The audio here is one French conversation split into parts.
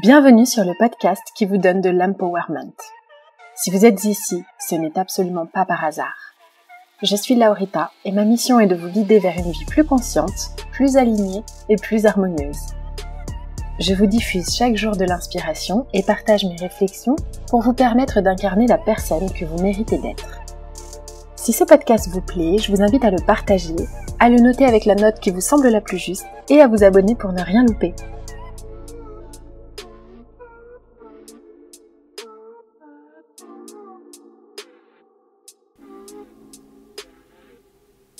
Bienvenue sur le podcast qui vous donne de l'empowerment. Si vous êtes ici, ce n'est absolument pas par hasard. Je suis Laurita et ma mission est de vous guider vers une vie plus consciente, plus alignée et plus harmonieuse. Je vous diffuse chaque jour de l'inspiration et partage mes réflexions pour vous permettre d'incarner la personne que vous méritez d'être. Si ce podcast vous plaît, je vous invite à le partager, à le noter avec la note qui vous semble la plus juste et à vous abonner pour ne rien louper.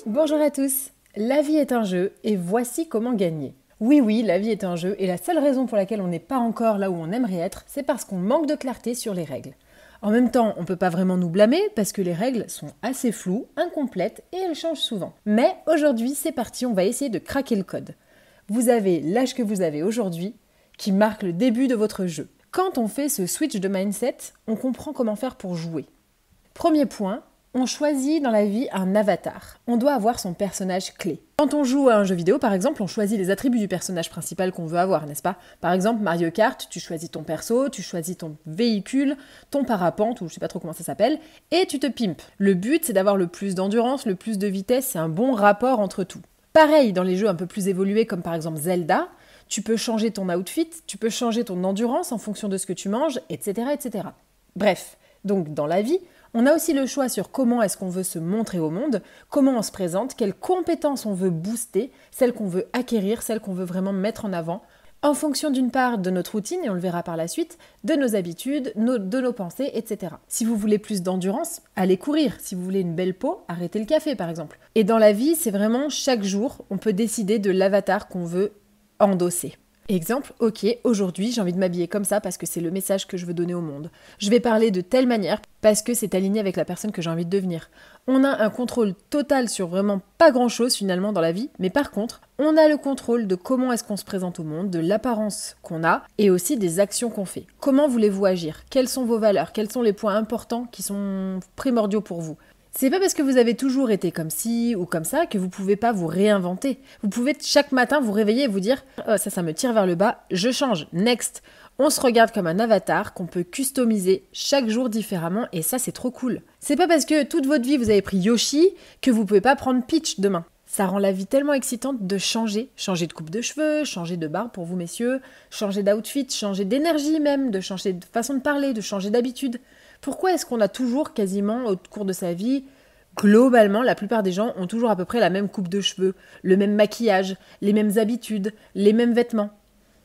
Bonjour à tous, la vie est un jeu et voici comment gagner. Oui, la vie est un jeu et la seule raison pour laquelle on n'est pas encore là où on aimerait être, c'est parce qu'on manque de clarté sur les règles. En même temps, on ne peut pas vraiment nous blâmer parce que les règles sont assez floues, incomplètes et elles changent souvent. Mais aujourd'hui, c'est parti, on va essayer de craquer le code. Vous avez l'âge que vous avez aujourd'hui qui marque le début de votre jeu. Quand on fait ce switch de mindset, on comprend comment faire pour jouer. Premier point, on choisit dans la vie un avatar. On doit avoir son personnage clé. Quand on joue à un jeu vidéo, par exemple, on choisit les attributs du personnage principal qu'on veut avoir, n'est-ce pas ? Par exemple, Mario Kart, tu choisis ton perso, tu choisis ton véhicule, ton parapente, ou je sais pas trop comment ça s'appelle, et tu te pimpes. Le but, c'est d'avoir le plus d'endurance, le plus de vitesse, c'est un bon rapport entre tout. Pareil, dans les jeux un peu plus évolués, comme par exemple Zelda, tu peux changer ton outfit, tu peux changer ton endurance en fonction de ce que tu manges, etc., etc. Bref, donc dans la vie, on a aussi le choix sur comment est-ce qu'on veut se montrer au monde, comment on se présente, quelles compétences on veut booster, celles qu'on veut acquérir, celles qu'on veut vraiment mettre en avant, en fonction d'une part de notre routine, et on le verra par la suite, de nos habitudes, de nos pensées, etc. Si vous voulez plus d'endurance, allez courir. Si vous voulez une belle peau, arrêtez le café par exemple. Et dans la vie, c'est vraiment chaque jour, on peut décider de l'avatar qu'on veut endosser. Exemple, ok, aujourd'hui j'ai envie de m'habiller comme ça parce que c'est le message que je veux donner au monde. Je vais parler de telle manière parce que c'est aligné avec la personne que j'ai envie de devenir. On a un contrôle total sur vraiment pas grand chose finalement dans la vie, mais par contre, on a le contrôle de comment est-ce qu'on se présente au monde, de l'apparence qu'on a et aussi des actions qu'on fait. Comment voulez-vous agir ? Quelles sont vos valeurs ? Quels sont les points importants qui sont primordiaux pour vous ? C'est pas parce que vous avez toujours été comme ci ou comme ça que vous pouvez pas vous réinventer. Vous pouvez chaque matin vous réveiller et vous dire « Oh, ça me tire vers le bas, je change, next ». On se regarde comme un avatar qu'on peut customiser chaque jour différemment et ça c'est trop cool. C'est pas parce que toute votre vie vous avez pris Yoshi que vous pouvez pas prendre Peach demain. Ça rend la vie tellement excitante de changer de coupe de cheveux, changer de barbe pour vous messieurs, changer d'outfit, changer d'énergie même, de changer de façon de parler, de changer d'habitude. Pourquoi est-ce qu'on a toujours quasiment au cours de sa vie, globalement la plupart des gens ont toujours à peu près la même coupe de cheveux, le même maquillage, les mêmes habitudes, les mêmes vêtements ?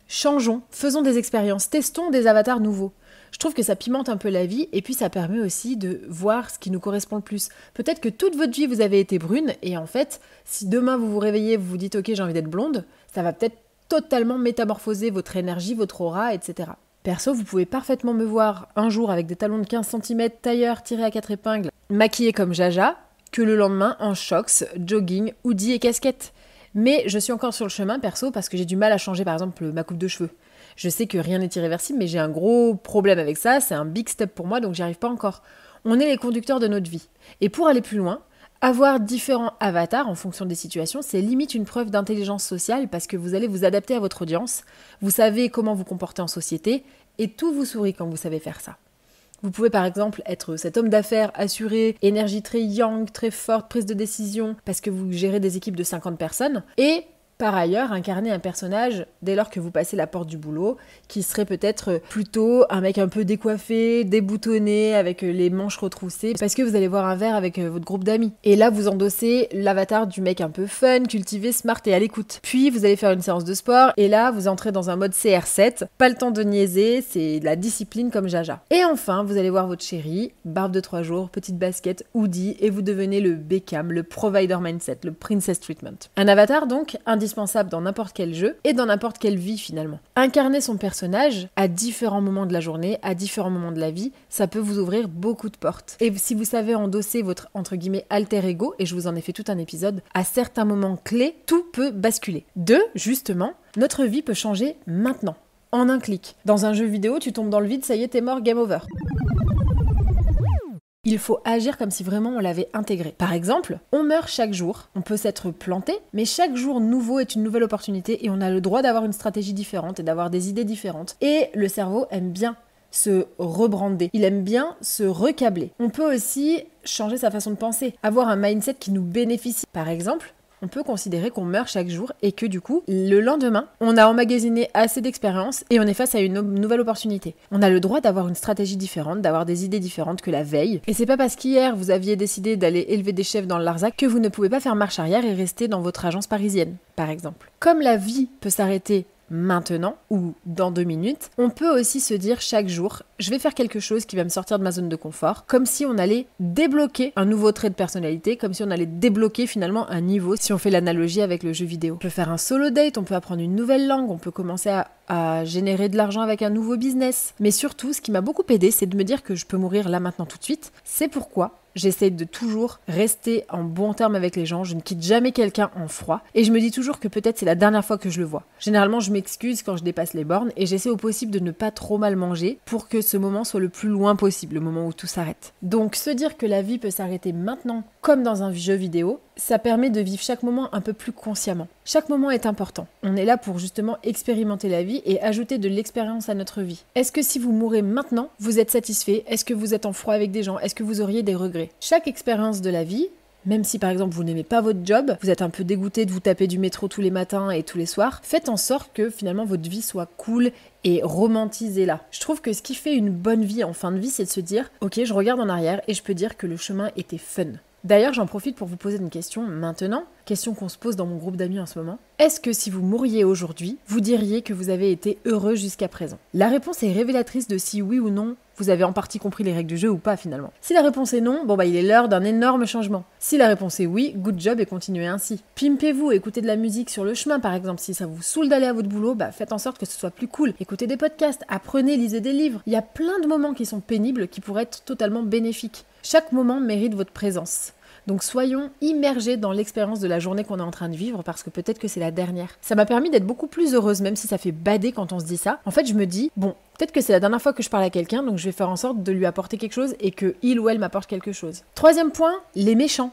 Changeons, faisons des expériences, testons des avatars nouveaux. Je trouve que ça pimente un peu la vie et puis ça permet aussi de voir ce qui nous correspond le plus. Peut-être que toute votre vie vous avez été brune et en fait, si demain vous vous réveillez, vous vous dites ok j'ai envie d'être blonde, ça va peut-être totalement métamorphoser votre énergie, votre aura, etc. Perso, vous pouvez parfaitement me voir un jour avec des talons de 15 cm, tailleur tiré à 4 épingles, maquillée comme Jaja, que le lendemain en shocks, jogging, hoodie et casquette. Mais je suis encore sur le chemin perso parce que j'ai du mal à changer par exemple ma coupe de cheveux. Je sais que rien n'est irréversible, mais j'ai un gros problème avec ça, c'est un big step pour moi, donc j'y arrive pas encore. On est les conducteurs de notre vie. Et pour aller plus loin, avoir différents avatars en fonction des situations, c'est limite une preuve d'intelligence sociale parce que vous allez vous adapter à votre audience, vous savez comment vous comporter en société et tout vous sourit quand vous savez faire ça. Vous pouvez par exemple être cet homme d'affaires assuré, énergie très yang, très forte, prise de décision parce que vous gérez des équipes de 50 personnes et par ailleurs, incarner un personnage, dès lors que vous passez la porte du boulot, qui serait peut-être plutôt un mec un peu décoiffé, déboutonné, avec les manches retroussées, parce que vous allez boire un verre avec votre groupe d'amis. Et là, vous endossez l'avatar du mec un peu fun, cultivé, smart et à l'écoute. Puis, vous allez faire une séance de sport, et là, vous entrez dans un mode CR7, pas le temps de niaiser, c'est de la discipline comme Jaja. Et enfin, vous allez voir votre chérie, barbe de 3 jours, petite basket, hoodie, et vous devenez le Beckham, le provider mindset, le princess treatment. Un avatar, donc, indispensable dans n'importe quel jeu et dans n'importe quelle vie finalement. Incarner son personnage à différents moments de la journée, à différents moments de la vie, ça peut vous ouvrir beaucoup de portes. Et si vous savez endosser votre entre guillemets alter ego, et je vous en ai fait tout un épisode, à certains moments clés, tout peut basculer. Justement, notre vie peut changer maintenant, en un clic. Dans un jeu vidéo, tu tombes dans le vide, ça y est, t'es mort, game over. Il faut agir comme si vraiment on l'avait intégré. Par exemple, on meurt chaque jour, on peut s'être planté, mais chaque jour nouveau est une nouvelle opportunité et on a le droit d'avoir une stratégie différente et d'avoir des idées différentes. Et le cerveau aime bien se rebrander, il aime bien se recabler. On peut aussi changer sa façon de penser, avoir un mindset qui nous bénéficie. Par exemple, on peut considérer qu'on meurt chaque jour et que du coup, le lendemain, on a emmagasiné assez d'expérience et on est face à une nouvelle opportunité. On a le droit d'avoir une stratégie différente, d'avoir des idées différentes que la veille. Et c'est pas parce qu'hier, vous aviez décidé d'aller élever des chefs dans le Larzac que vous ne pouvez pas faire marche arrière et rester dans votre agence parisienne, par exemple. Comme la vie peut s'arrêter maintenant ou dans 2 minutes, on peut aussi se dire chaque jour, je vais faire quelque chose qui va me sortir de ma zone de confort, comme si on allait débloquer un nouveau trait de personnalité, comme si on allait débloquer finalement un niveau, si on fait l'analogie avec le jeu vidéo. On peut faire un solo date, on peut apprendre une nouvelle langue, on peut commencer à générer de l'argent avec un nouveau business. Mais surtout, ce qui m'a beaucoup aidé, c'est de me dire que je peux mourir là maintenant tout de suite. C'est pourquoi j'essaie de toujours rester en bon terme avec les gens, je ne quitte jamais quelqu'un en froid et je me dis toujours que peut-être c'est la dernière fois que je le vois. Généralement, je m'excuse quand je dépasse les bornes et j'essaie au possible de ne pas trop mal manger pour que ce moment soit le plus loin possible, le moment où tout s'arrête. Donc se dire que la vie peut s'arrêter maintenant comme dans un jeu vidéo, ça permet de vivre chaque moment un peu plus consciemment. Chaque moment est important. On est là pour justement expérimenter la vie et ajouter de l'expérience à notre vie. Est-ce que si vous mourrez maintenant, vous êtes satisfait? Est-ce que vous êtes en froid avec des gens? Est-ce que vous auriez des regrets? Chaque expérience de la vie, même si par exemple vous n'aimez pas votre job, vous êtes un peu dégoûté de vous taper du métro tous les matins et tous les soirs, faites en sorte que finalement votre vie soit cool et romantisez-la. Je trouve que ce qui fait une bonne vie en fin de vie, c'est de se dire « Ok, je regarde en arrière et je peux dire que le chemin était fun ». D'ailleurs, j'en profite pour vous poser une question maintenant, question qu'on se pose dans mon groupe d'amis en ce moment. Est-ce que si vous mouriez aujourd'hui, vous diriez que vous avez été heureux jusqu'à présent? La réponse est révélatrice de si oui ou non vous avez en partie compris les règles du jeu ou pas finalement. Si la réponse est non, il est l'heure d'un énorme changement. Si la réponse est oui, good job et continuez ainsi. Pimpez-vous, écoutez de la musique sur le chemin par exemple. Si ça vous saoule d'aller à votre boulot, faites en sorte que ce soit plus cool. Écoutez des podcasts, apprenez, lisez des livres. Il y a plein de moments qui sont pénibles qui pourraient être totalement bénéfiques. Chaque moment mérite votre présence. Donc soyons immergés dans l'expérience de la journée qu'on est en train de vivre parce que peut-être que c'est la dernière. Ça m'a permis d'être beaucoup plus heureuse, même si ça fait bader quand on se dit ça. En fait, je me dis, peut-être que c'est la dernière fois que je parle à quelqu'un, donc je vais faire en sorte de lui apporter quelque chose et que il ou elle m'apporte quelque chose. Troisième point, les méchants.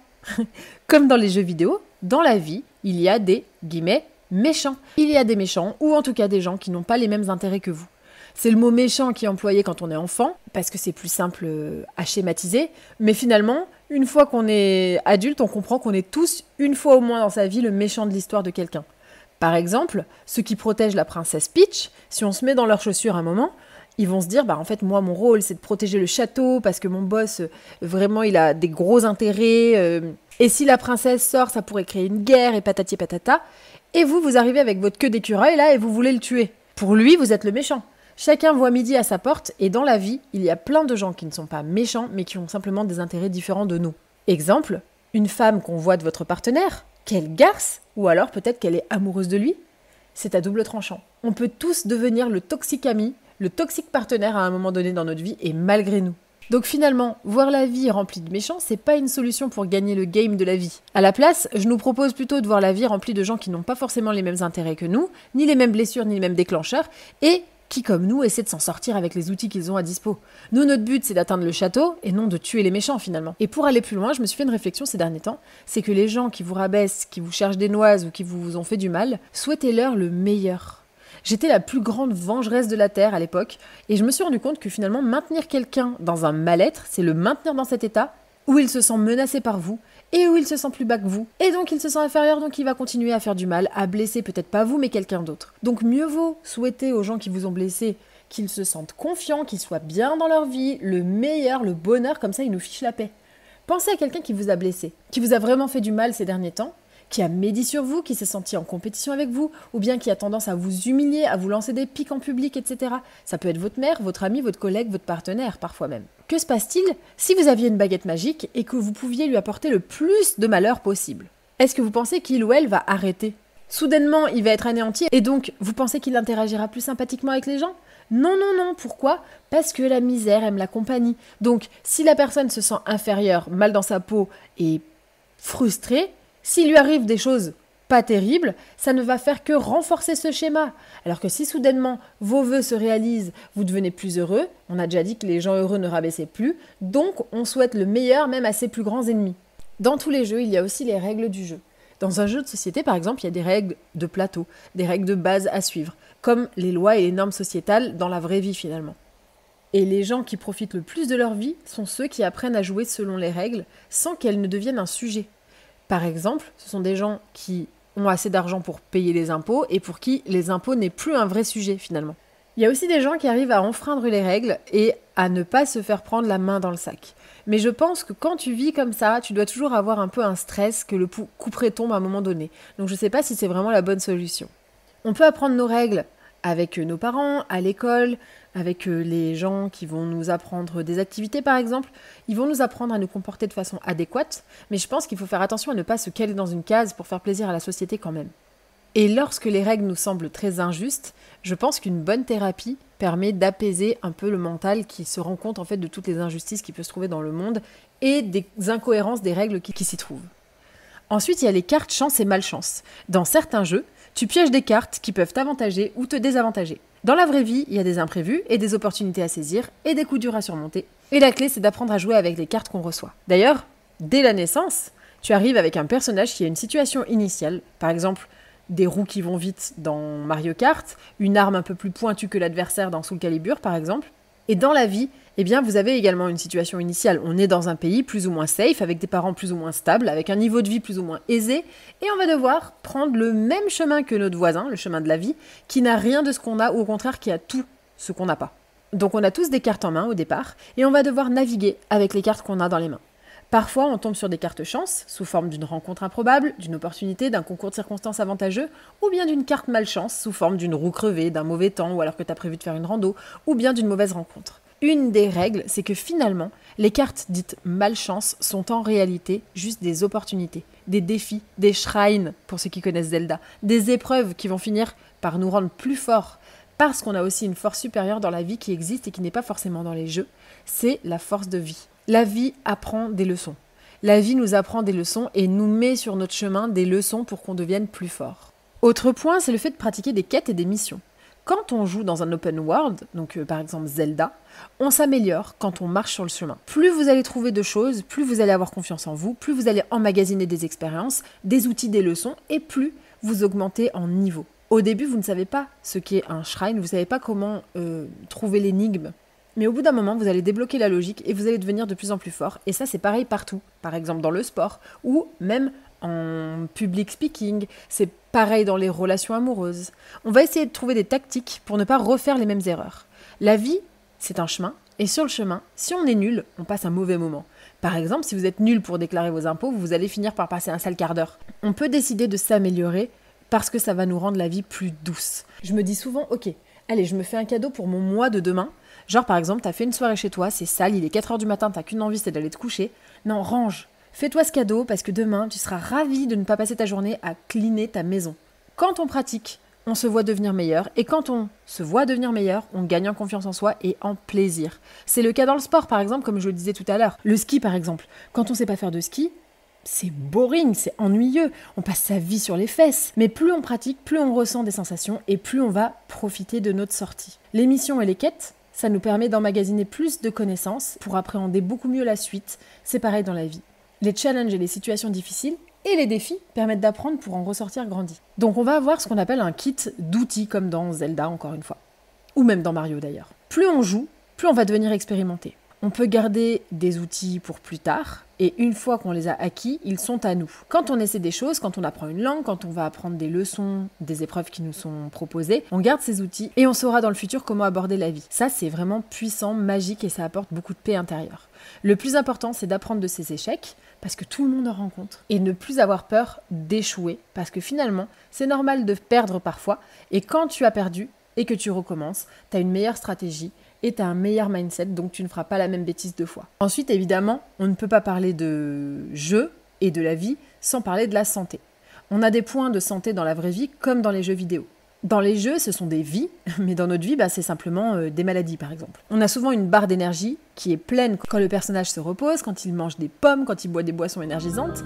Comme dans les jeux vidéo, dans la vie, il y a des guillemets méchants. Il y a des méchants, ou en tout cas des gens qui n'ont pas les mêmes intérêts que vous. C'est le mot méchant qui est employé quand on est enfant, parce que c'est plus simple à schématiser, mais finalement, une fois qu'on est adulte, on comprend qu'on est tous, une fois au moins dans sa vie, le méchant de l'histoire de quelqu'un. Par exemple, ceux qui protègent la princesse Peach, si on se met dans leurs chaussures un moment, ils vont se dire, en fait, moi, mon rôle, c'est de protéger le château, parce que mon boss, vraiment, il a des gros intérêts, et si la princesse sort, ça pourrait créer une guerre, et patati patata, et vous arrivez avec votre queue d'écureuil, là, et vous voulez le tuer. Pour lui, vous êtes le méchant. Chacun voit midi à sa porte et dans la vie, il y a plein de gens qui ne sont pas méchants mais qui ont simplement des intérêts différents de nous. Exemple, une femme qu'on voit de votre partenaire, quelle garce, ou alors peut-être qu'elle est amoureuse de lui. C'est à double tranchant. On peut tous devenir le toxique ami, le toxique partenaire à un moment donné dans notre vie et malgré nous. Donc finalement, voir la vie remplie de méchants, c'est pas une solution pour gagner le game de la vie. À la place, je nous propose plutôt de voir la vie remplie de gens qui n'ont pas forcément les mêmes intérêts que nous, ni les mêmes blessures, ni les mêmes déclencheurs, et qui, comme nous, essaient de s'en sortir avec les outils qu'ils ont à dispo. Nous, notre but, c'est d'atteindre le château et non de tuer les méchants, finalement. Et pour aller plus loin, je me suis fait une réflexion ces derniers temps, c'est que les gens qui vous rabaissent, qui vous cherchent des noises ou qui vous ont fait du mal, souhaitez-leur le meilleur. J'étais la plus grande vengeresse de la Terre à l'époque, et je me suis rendu compte que finalement, maintenir quelqu'un dans un mal-être, c'est le maintenir dans cet état où il se sent menacé par vous, et où il se sent plus bas que vous, et donc il se sent inférieur, donc il va continuer à faire du mal, à blesser peut-être pas vous, mais quelqu'un d'autre. Donc mieux vaut souhaiter aux gens qui vous ont blessé qu'ils se sentent confiants, qu'ils soient bien dans leur vie, le meilleur, le bonheur, comme ça ils nous fichent la paix. Pensez à quelqu'un qui vous a blessé, qui vous a vraiment fait du mal ces derniers temps, qui a médit sur vous, qui s'est senti en compétition avec vous, ou bien qui a tendance à vous humilier, à vous lancer des pics en public, etc. Ça peut être votre mère, votre ami, votre collègue, votre partenaire, parfois même. Que se passe-t-il si vous aviez une baguette magique et que vous pouviez lui apporter le plus de malheur possible? Est-ce que vous pensez qu'il ou elle va arrêter? Soudainement, il va être anéanti et donc vous pensez qu'il interagira plus sympathiquement avec les gens? Non, non, non. Pourquoi? Parce que la misère aime la compagnie. Donc, si la personne se sent inférieure, mal dans sa peau et frustrée, s'il lui arrive des choses pas terrible, ça ne va faire que renforcer ce schéma. Alors que si soudainement vos vœux se réalisent, vous devenez plus heureux, on a déjà dit que les gens heureux ne rabaissaient plus, donc on souhaite le meilleur même à ses plus grands ennemis. Dans tous les jeux, il y a aussi les règles du jeu. Dans un jeu de société, par exemple, il y a des règles de plateau, des règles de base à suivre, comme les lois et les normes sociétales dans la vraie vie finalement. Et les gens qui profitent le plus de leur vie sont ceux qui apprennent à jouer selon les règles sans qu'elles ne deviennent un sujet. Par exemple, ce sont des gens qui ont assez d'argent pour payer les impôts et pour qui les impôts n'est plus un vrai sujet finalement. Il y a aussi des gens qui arrivent à enfreindre les règles et à ne pas se faire prendre la main dans le sac. Mais je pense que quand tu vis comme ça, tu dois toujours avoir un peu un stress que le couperet tombe à un moment donné. Donc je ne sais pas si c'est vraiment la bonne solution. On peut apprendre nos règles avec nos parents, à l'école, avec les gens qui vont nous apprendre des activités par exemple. Ils vont nous apprendre à nous comporter de façon adéquate, mais je pense qu'il faut faire attention à ne pas se caler dans une case pour faire plaisir à la société quand même. Et lorsque les règles nous semblent très injustes, je pense qu'une bonne thérapie permet d'apaiser un peu le mental qui se rend compte en fait de toutes les injustices qui peuvent se trouver dans le monde et des incohérences des règles qui s'y trouvent. Ensuite, il y a les cartes chance et malchance. Dans certains jeux, tu pièges des cartes qui peuvent t'avantager ou te désavantager. Dans la vraie vie, il y a des imprévus et des opportunités à saisir et des coups durs à surmonter. Et la clé, c'est d'apprendre à jouer avec les cartes qu'on reçoit. D'ailleurs, dès la naissance, tu arrives avec un personnage qui a une situation initiale, par exemple des roues qui vont vite dans Mario Kart, une arme un peu plus pointue que l'adversaire dans Soul Calibur par exemple. Et dans la vie, eh bien, vous avez également une situation initiale. On est dans un pays plus ou moins safe, avec des parents plus ou moins stables, avec un niveau de vie plus ou moins aisé, et on va devoir prendre le même chemin que notre voisin, le chemin de la vie, qui n'a rien de ce qu'on a, ou au contraire qui a tout ce qu'on n'a pas. Donc on a tous des cartes en main au départ, et on va devoir naviguer avec les cartes qu'on a dans les mains. Parfois, on tombe sur des cartes chance, sous forme d'une rencontre improbable, d'une opportunité, d'un concours de circonstances avantageux, ou bien d'une carte malchance, sous forme d'une roue crevée, d'un mauvais temps, ou alors que tu as prévu de faire une rando, ou bien d'une mauvaise rencontre. Une des règles, c'est que finalement, les cartes dites malchance sont en réalité juste des opportunités, des défis, des shrines, pour ceux qui connaissent Zelda, des épreuves qui vont finir par nous rendre plus forts, parce qu'on a aussi une force supérieure dans la vie qui existe et qui n'est pas forcément dans les jeux, c'est la force de vie. La vie apprend des leçons. La vie nous apprend des leçons et nous met sur notre chemin des leçons pour qu'on devienne plus fort. Autre point, c'est le fait de pratiquer des quêtes et des missions. Quand on joue dans un open world, donc par exemple Zelda, on s'améliore quand on marche sur le chemin. Plus vous allez trouver de choses, plus vous allez avoir confiance en vous, plus vous allez emmagasiner des expériences, des outils, des leçons, et plus vous augmentez en niveau. Au début, vous ne savez pas ce qu'est un shrine, vous ne savez pas comment trouver l'énigme. Mais au bout d'un moment, vous allez débloquer la logique et vous allez devenir de plus en plus fort. Et ça, c'est pareil partout. Par exemple dans le sport ou même en public speaking. C'est pareil dans les relations amoureuses. On va essayer de trouver des tactiques pour ne pas refaire les mêmes erreurs. La vie, c'est un chemin. Et sur le chemin, si on est nul, on passe un mauvais moment. Par exemple, si vous êtes nul pour déclarer vos impôts, vous allez finir par passer un sale quart d'heure. On peut décider de s'améliorer parce que ça va nous rendre la vie plus douce. Je me dis souvent, ok, allez, je me fais un cadeau pour mon moi de demain. Genre par exemple, t'as fait une soirée chez toi, c'est sale, il est 4h du matin, t'as qu'une envie, c'est d'aller te coucher. Non, range. Fais-toi ce cadeau parce que demain, tu seras ravi de ne pas passer ta journée à cleaner ta maison. Quand on pratique, on se voit devenir meilleur. Et quand on se voit devenir meilleur, on gagne en confiance en soi et en plaisir. C'est le cas dans le sport par exemple, comme je le disais tout à l'heure. Le ski par exemple. Quand on sait pas faire de ski, c'est boring, c'est ennuyeux, on passe sa vie sur les fesses. Mais plus on pratique, plus on ressent des sensations et plus on va profiter de notre sortie. Les missions et les quêtes, ça nous permet d'emmagasiner plus de connaissances pour appréhender beaucoup mieux la suite. C'est pareil dans la vie. Les challenges et les situations difficiles et les défis permettent d'apprendre pour en ressortir grandi. Donc on va avoir ce qu'on appelle un kit d'outils comme dans Zelda encore une fois. Ou même dans Mario d'ailleurs. Plus on joue, plus on va devenir expérimenté. On peut garder des outils pour plus tard, et une fois qu'on les a acquis, ils sont à nous. Quand on essaie des choses, quand on apprend une langue, quand on va apprendre des leçons, des épreuves qui nous sont proposées, on garde ces outils et on saura dans le futur comment aborder la vie. Ça, c'est vraiment puissant, magique et ça apporte beaucoup de paix intérieure. Le plus important, c'est d'apprendre de ses échecs, parce que tout le monde en rencontre, et ne plus avoir peur d'échouer, parce que finalement, c'est normal de perdre parfois, et quand tu as perdu et que tu recommences, tu as une meilleure stratégie, et tu as un meilleur mindset, donc tu ne feras pas la même bêtise 2 fois. Ensuite, évidemment, on ne peut pas parler de jeu et de la vie sans parler de la santé. On a des points de santé dans la vraie vie comme dans les jeux vidéo. Dans les jeux, ce sont des vies, mais dans notre vie, c'est simplement des maladies, par exemple. On a souvent une barre d'énergie qui est pleine quand le personnage se repose, quand il mange des pommes, quand il boit des boissons énergisantes.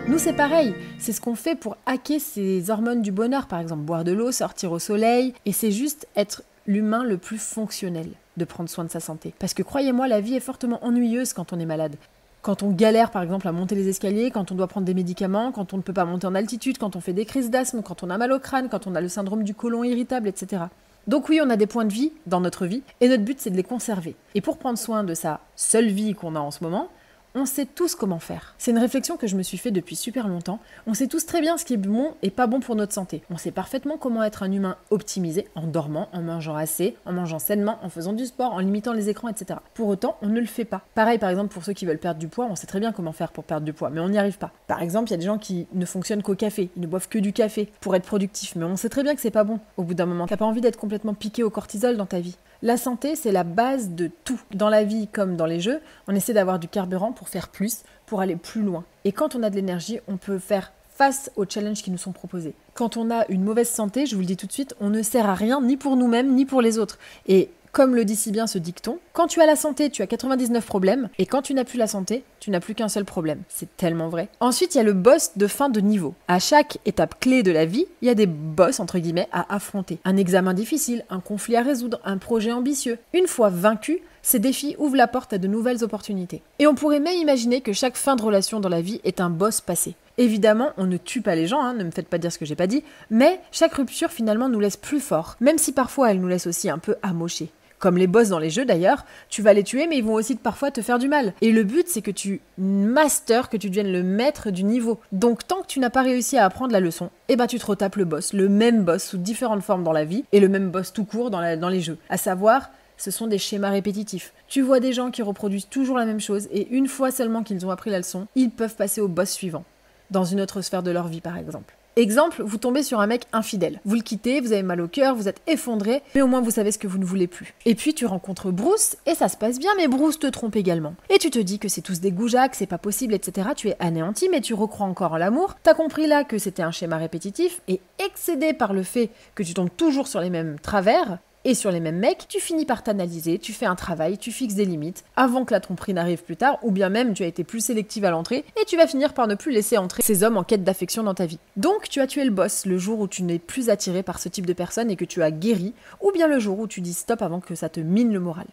Nous, c'est pareil, c'est ce qu'on fait pour hacker ces hormones du bonheur, par exemple boire de l'eau, sortir au soleil, et c'est juste être l'humain le plus fonctionnel de prendre soin de sa santé. Parce que croyez-moi, la vie est fortement ennuyeuse quand on est malade. Quand on galère par exemple à monter les escaliers, quand on doit prendre des médicaments, quand on ne peut pas monter en altitude, quand on fait des crises d'asthme, quand on a mal au crâne, quand on a le syndrome du côlon irritable, etc. Donc oui, on a des points de vie dans notre vie, et notre but c'est de les conserver. Et pour prendre soin de sa seule vie qu'on a en ce moment, on sait tous comment faire. C'est une réflexion que je me suis fait depuis super longtemps. On sait tous très bien ce qui est bon et pas bon pour notre santé. On sait parfaitement comment être un humain optimisé en dormant, en mangeant assez, en mangeant sainement, en faisant du sport, en limitant les écrans, etc. Pour autant, on ne le fait pas. Pareil, par exemple, pour ceux qui veulent perdre du poids, on sait très bien comment faire pour perdre du poids, mais on n'y arrive pas. Par exemple, il y a des gens qui ne fonctionnent qu'au café, ils ne boivent que du café pour être productifs, mais on sait très bien que c'est pas bon. Au bout d'un moment, t'as pas envie d'être complètement piqué au cortisol dans ta vie. La santé, c'est la base de tout. Dans la vie comme dans les jeux, on essaie d'avoir du carburant pour faire plus, pour aller plus loin. Et quand on a de l'énergie, on peut faire face aux challenges qui nous sont proposés. Quand on a une mauvaise santé, je vous le dis tout de suite, on ne sert à rien ni pour nous-mêmes ni pour les autres. Et comme le dit si bien ce dicton, quand tu as la santé, tu as 99 problèmes, et quand tu n'as plus la santé, tu n'as plus qu'un seul problème. C'est tellement vrai. Ensuite, il y a le boss de fin de niveau. À chaque étape clé de la vie, il y a des boss, entre guillemets, à affronter. Un examen difficile, un conflit à résoudre, un projet ambitieux. Une fois vaincu, ces défis ouvrent la porte à de nouvelles opportunités. Et on pourrait même imaginer que chaque fin de relation dans la vie est un boss passé. Évidemment, on ne tue pas les gens, ne me faites pas dire ce que j'ai pas dit, mais chaque rupture finalement nous laisse plus forts, même si parfois elle nous laisse aussi un peu amochés. Comme les boss dans les jeux d'ailleurs, tu vas les tuer mais ils vont aussi parfois te faire du mal. Et le but c'est que tu masters, que tu deviennes le maître du niveau. Donc tant que tu n'as pas réussi à apprendre la leçon, tu te retapes le boss, le même boss sous différentes formes dans la vie, et le même boss tout court dans les jeux. À savoir, ce sont des schémas répétitifs. Tu vois des gens qui reproduisent toujours la même chose, et une fois seulement qu'ils ont appris la leçon, ils peuvent passer au boss suivant, dans une autre sphère de leur vie par exemple. Exemple, vous tombez sur un mec infidèle. Vous le quittez, vous avez mal au cœur, vous êtes effondré, mais au moins vous savez ce que vous ne voulez plus. Et puis tu rencontres Bruce, et ça se passe bien, mais Bruce te trompe également. Et tu te dis que c'est tous des goujats, que c'est pas possible, etc. Tu es anéanti, mais tu recrois encore en l'amour. T'as compris là que c'était un schéma répétitif, et excédé par le fait que tu tombes toujours sur les mêmes travers, et sur les mêmes mecs, tu finis par t'analyser, tu fais un travail, tu fixes des limites, avant que la tromperie n'arrive plus tard, ou bien même tu as été plus sélective à l'entrée, et tu vas finir par ne plus laisser entrer ces hommes en quête d'affection dans ta vie. Donc tu as tué le boss le jour où tu n'es plus attiré par ce type de personne et que tu as guéri, ou bien le jour où tu dis stop avant que ça te mine le moral.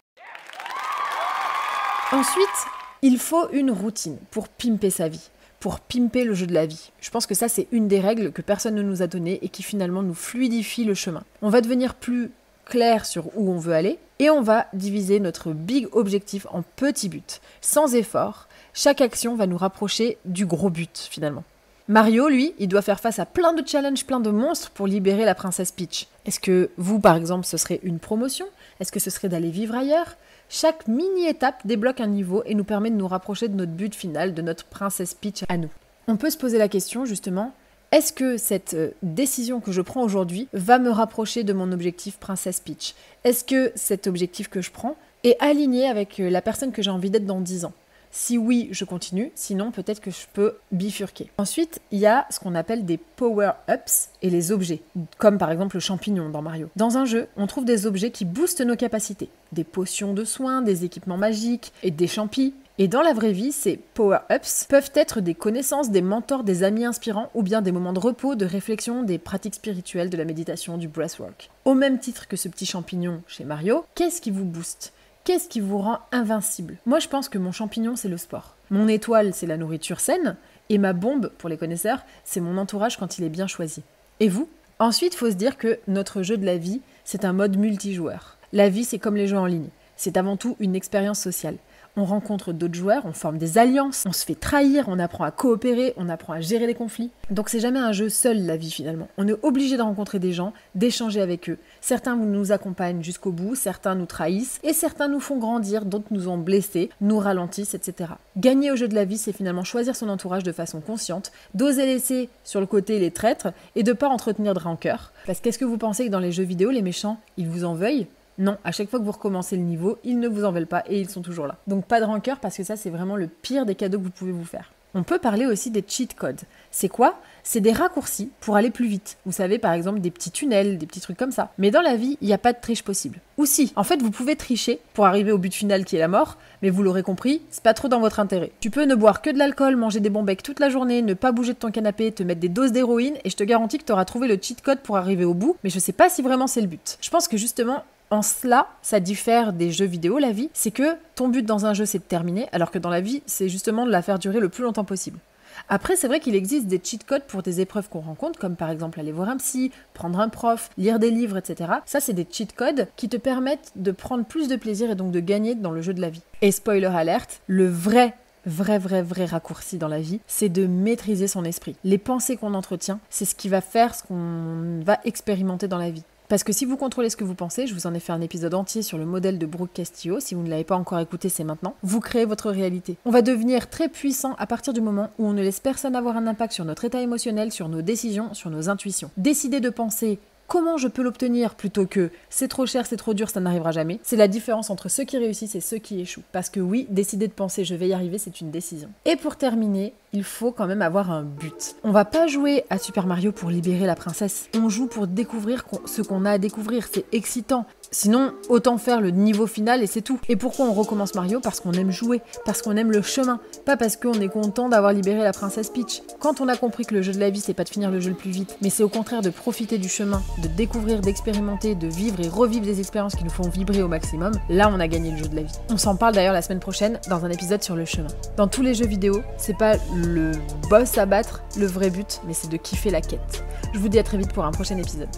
Ensuite, il faut une routine pour pimper sa vie, pour pimper le jeu de la vie. Je pense que ça c'est une des règles que personne ne nous a données et qui finalement nous fluidifie le chemin. On va devenir plus clair sur où on veut aller, et on va diviser notre big objectif en petits buts. Sans effort, chaque action va nous rapprocher du gros but finalement. Mario, lui, il doit faire face à plein de challenges, plein de monstres pour libérer la princesse Peach. Est-ce que vous, par exemple, ce serait une promotion? Est-ce que ce serait d'aller vivre ailleurs? Chaque mini-étape débloque un niveau et nous permet de nous rapprocher de notre but final, de notre princesse Peach à nous. On peut se poser la question, justement, est-ce que cette décision que je prends aujourd'hui va me rapprocher de mon objectif Princesse Peach? Est-ce que cet objectif que je prends est aligné avec la personne que j'ai envie d'être dans 10 ans? Si oui, je continue, sinon peut-être que je peux bifurquer. Ensuite, il y a ce qu'on appelle des power-ups et les objets, comme par exemple le champignon dans Mario. Dans un jeu, on trouve des objets qui boostent nos capacités, des potions de soins, des équipements magiques et des champis. Et dans la vraie vie, ces power-ups peuvent être des connaissances, des mentors, des amis inspirants ou bien des moments de repos, de réflexion, des pratiques spirituelles, de la méditation, du breathwork. Au même titre que ce petit champignon chez Mario, qu'est-ce qui vous booste ? Qu'est-ce qui vous rend invincible ? Moi, je pense que mon champignon, c'est le sport. Mon étoile, c'est la nourriture saine. Et ma bombe, pour les connaisseurs, c'est mon entourage quand il est bien choisi. Et vous ? Ensuite, il faut se dire que notre jeu de la vie, c'est un mode multijoueur. La vie, c'est comme les jeux en ligne. C'est avant tout une expérience sociale. On rencontre d'autres joueurs, on forme des alliances, on se fait trahir, on apprend à coopérer, on apprend à gérer les conflits. Donc c'est jamais un jeu seul, la vie finalement. On est obligé de rencontrer des gens, d'échanger avec eux. Certains nous accompagnent jusqu'au bout, certains nous trahissent, et certains nous font grandir, d'autres nous ont blessés, nous ralentissent, etc. Gagner au jeu de la vie, c'est finalement choisir son entourage de façon consciente, d'oser laisser sur le côté les traîtres, et de pas entretenir de rancœur. Parce qu'est-ce que vous pensez que dans les jeux vidéo, les méchants, ils vous en veuillent ? Non, à chaque fois que vous recommencez le niveau, ils ne vous en veulent pas et ils sont toujours là. Donc pas de rancœur parce que ça c'est vraiment le pire des cadeaux que vous pouvez vous faire. On peut parler aussi des cheat codes. C'est quoi ? C'est des raccourcis pour aller plus vite. Vous savez, par exemple, des petits tunnels, des petits trucs comme ça. Mais dans la vie, il n'y a pas de triche possible. Ou si, en fait, vous pouvez tricher pour arriver au but final qui est la mort, mais vous l'aurez compris, c'est pas trop dans votre intérêt. Tu peux ne boire que de l'alcool, manger des bons becs toute la journée, ne pas bouger de ton canapé, te mettre des doses d'héroïne, et je te garantis que tu auras trouvé le cheat code pour arriver au bout, mais je sais pas si vraiment c'est le but. Je pense que justement, en cela, ça diffère des jeux vidéo, la vie, c'est que ton but dans un jeu, c'est de terminer, alors que dans la vie, c'est justement de la faire durer le plus longtemps possible. Après, c'est vrai qu'il existe des cheat codes pour des épreuves qu'on rencontre, comme par exemple aller voir un psy, prendre un prof, lire des livres, etc. Ça, c'est des cheat codes qui te permettent de prendre plus de plaisir et donc de gagner dans le jeu de la vie. Et spoiler alerte, le vrai raccourci dans la vie, c'est de maîtriser son esprit. Les pensées qu'on entretient, c'est ce qui va faire ce qu'on va expérimenter dans la vie. Parce que si vous contrôlez ce que vous pensez, je vous en ai fait un épisode entier sur le modèle de Brooke Castillo, si vous ne l'avez pas encore écouté, c'est maintenant, vous créez votre réalité. On va devenir très puissant à partir du moment où on ne laisse personne avoir un impact sur notre état émotionnel, sur nos décisions, sur nos intuitions. Décider de penser comment je peux l'obtenir plutôt que c'est trop cher, c'est trop dur, ça n'arrivera jamais. C'est la différence entre ceux qui réussissent et ceux qui échouent. Parce que oui, décider de penser je vais y arriver, c'est une décision. Et pour terminer, il faut quand même avoir un but. On va pas jouer à Super Mario pour libérer la princesse. On joue pour découvrir ce qu'on a à découvrir. C'est excitant. Sinon, autant faire le niveau final et c'est tout. Et pourquoi on recommence Mario ? Parce qu'on aime jouer, parce qu'on aime le chemin, pas parce qu'on est content d'avoir libéré la princesse Peach. Quand on a compris que le jeu de la vie, c'est pas de finir le jeu le plus vite, mais c'est au contraire de profiter du chemin, de découvrir, d'expérimenter, de vivre et revivre des expériences qui nous font vibrer au maximum, là on a gagné le jeu de la vie. On s'en parle d'ailleurs la semaine prochaine dans un épisode sur le chemin. Dans tous les jeux vidéo, c'est pas le boss à battre, le vrai but, mais c'est de kiffer la quête. Je vous dis à très vite pour un prochain épisode.